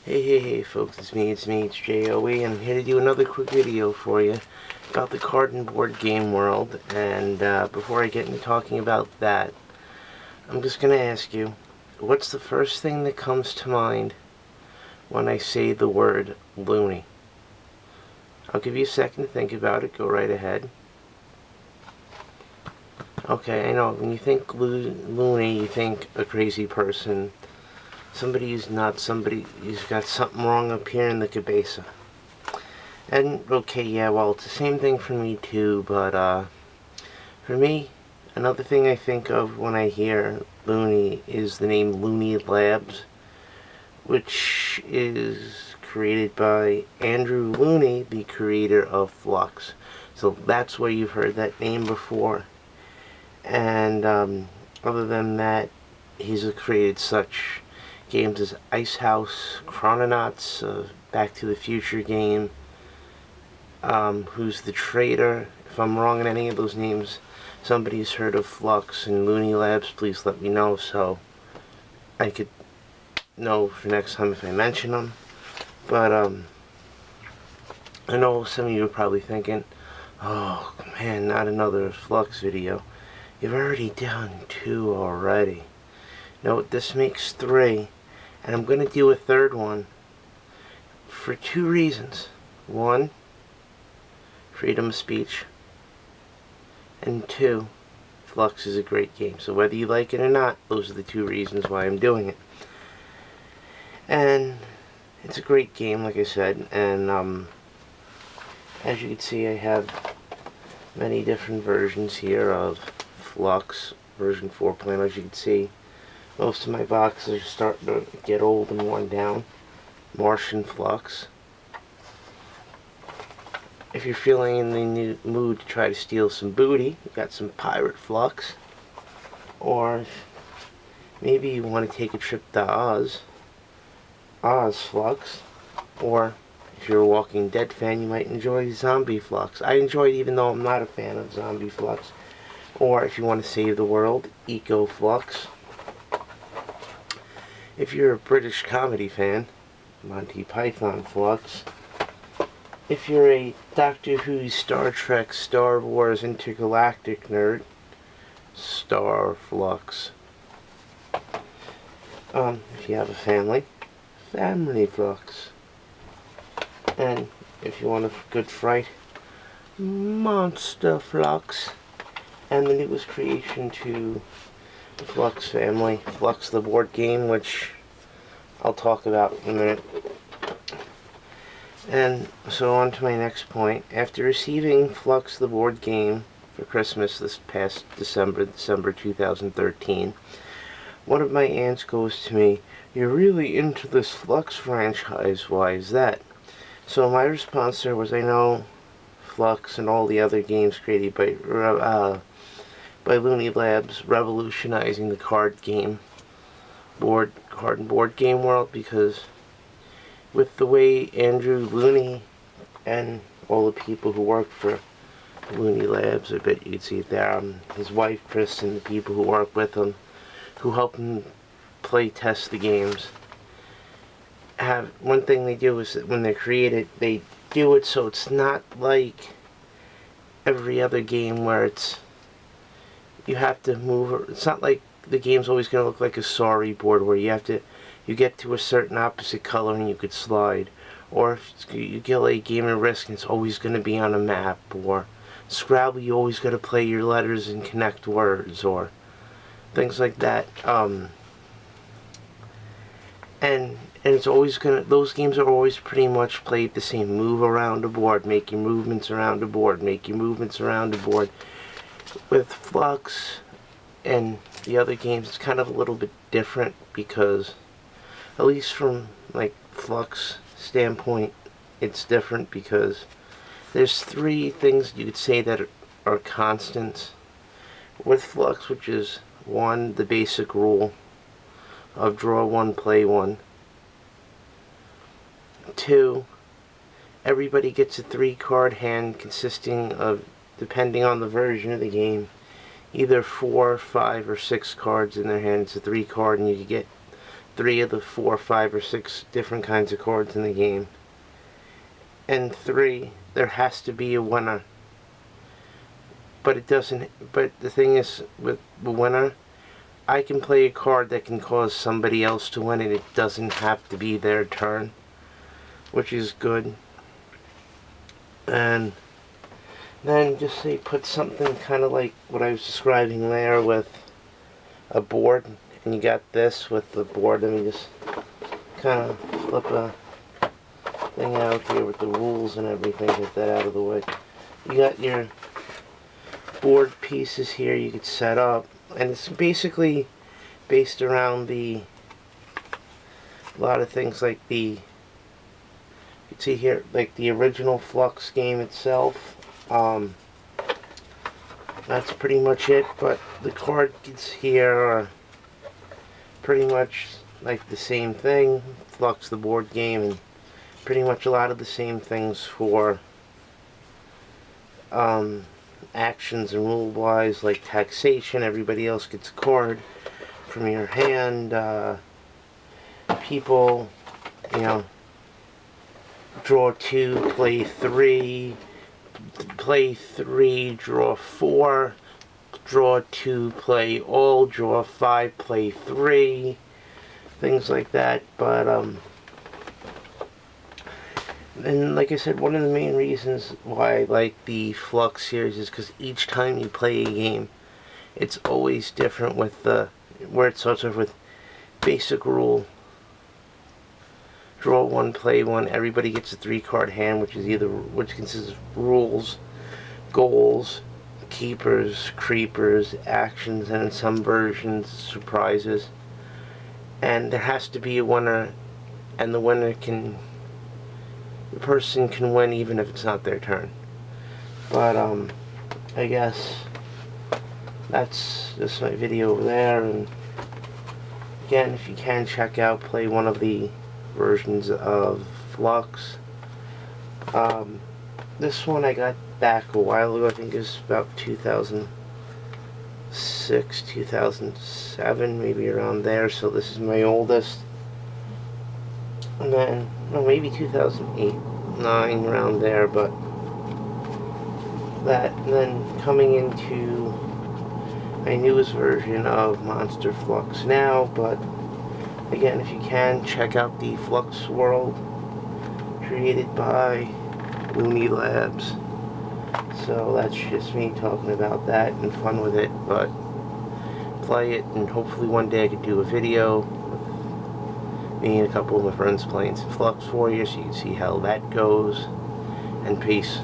Hey folks, it's me, it's JOE, and I'm here to do another quick video for you about the card and board game world. And before I get into talking about that, I'm just going to ask you, what's the first thing that comes to mind when I say the word loony? I'll give you a second to think about it, go right ahead. Okay, I know, when you think loony, you think a crazy person. Somebody who's nuts, somebody who's got something wrong up here in the cabeza. And, okay, yeah, well, it's the same thing for me too, but, for me, another thing I think of when I hear Looney is the name Looney Labs, which is created by Andrew Looney, the creator of Flux. So that's where you've heard that name before. And, other than that, he's created such games as Ice House, Chrononauts, Back to the Future game, Who's the Traitor. If I'm wrong in any of those names, somebody's heard of Flux and Looney Labs, please let me know so I could know for next time if I mention them. But, I know some of you are probably thinking, oh man, not another Flux video. You've already done 2 already. No, this makes 3. And I'm going to do a third one for 2 reasons. 1, freedom of speech. And 2, Flux is a great game. So whether you like it or not, those are the 2 reasons why I'm doing it. And it's a great game, like I said. And as you can see, I have many different versions here of Flux version 4.0. As you can see, most of my boxes are starting to get old and worn down. Martian Flux. If you're feeling in the mood to try to steal some booty, you got some Pirate Flux. Or maybe you want to take a trip to Oz Flux. Or if you're a Walking Dead fan, you might enjoy Zombie Flux. I enjoy it even though I'm not a fan of Zombie Flux. Or if you want to save the world, Eco Flux. If you're a British comedy fan, Monty Python Flux. If you're a Doctor Who, Star Trek, Star Wars, intergalactic nerd, Star Flux. If you have a family, Family Flux. And if you want a good fright, Monster Flux. And the newest creation to the Flux family, Flux the board game, which I'll talk about in a minute. And so on to my next point. After receiving Flux the board game for Christmas this past December 2013, one of my aunts goes to me, "You're really into this Flux franchise, why is that?" So my response to her was, I know Flux and all the other games created by Looney Labs revolutionizing the card and board game world, because with the way Andrew Looney and all the people who work for Looney Labs, I bet you could see it there, his wife Chris and the people who work with him, who help him play test the games, have one thing they do is that when they create it, they do it so it's not like every other game where you have to move. It's not like the game's always going to look like a sorry board where you get to a certain opposite color and you could slide. Or if you get a game of Risk and it's always going to be on a map. Or Scrabble, you always got to play your letters and connect words. Or things like that. And it's always those games are always pretty much played the same. Move around the board, make your movements around the board, make your movements around the board. With Flux and the other games, it's kind of a little bit different because, at least from like Flux standpoint, it's different because there's 3 things you could say that are constants with Flux, which is 1, the basic rule of draw 1, play 1. 2, everybody gets a 3-card hand consisting of, depending on the version of the game, either 4, 5, or 6 cards in their hand. It's a 3-card, and you get 3 of the 4, 5, or 6 different kinds of cards in the game. And 3, there has to be a winner. But it doesn't. But the thing is, with the winner, I can play a card that can cause somebody else to win, and it doesn't have to be their turn, which is good. And then just say put something kind of like what I was describing there with a board, and you got this with the board. Let me just kind of flip a thing out here with the rules and everything, get that out of the way. You got your board pieces here you could set up, and it's basically based around a lot of things like you can see here, like the original Flux game itself. That's pretty much it, but the cards here are pretty much like the same thing. Flux the board game, and pretty much a lot of the same things for actions and rule wise, like taxation. Everybody else gets a card from your hand. People, draw 2, play 3, draw 4, draw 2, play all, draw 5, play 3, things like that. But and like I said, one of the main reasons why I like the Flux series is because each time you play a game, it's always different. With where it starts off with basic rule, draw 1, play 1. Everybody gets a 3-card hand, which consists of rules, goals, keepers, creepers, actions, and in some versions, surprises. And there has to be a winner, and the person can win even if it's not their turn. But I guess that's just my video over there. And again, if you can check out, play one of the versions of Flux. This one I got back a while ago. I think it was about 2006, 2007, maybe around there. So this is my oldest. And then, no, maybe 2008, 9, around there. But that, and then coming into my newest version of Monster Flux now. But again, if you can, check out the Flux world created by Looney Labs. So that's just me talking about that and fun with it. But play it, and hopefully one day I could do a video with me and a couple of my friends playing some Flux for you, so you can see how that goes. And peace.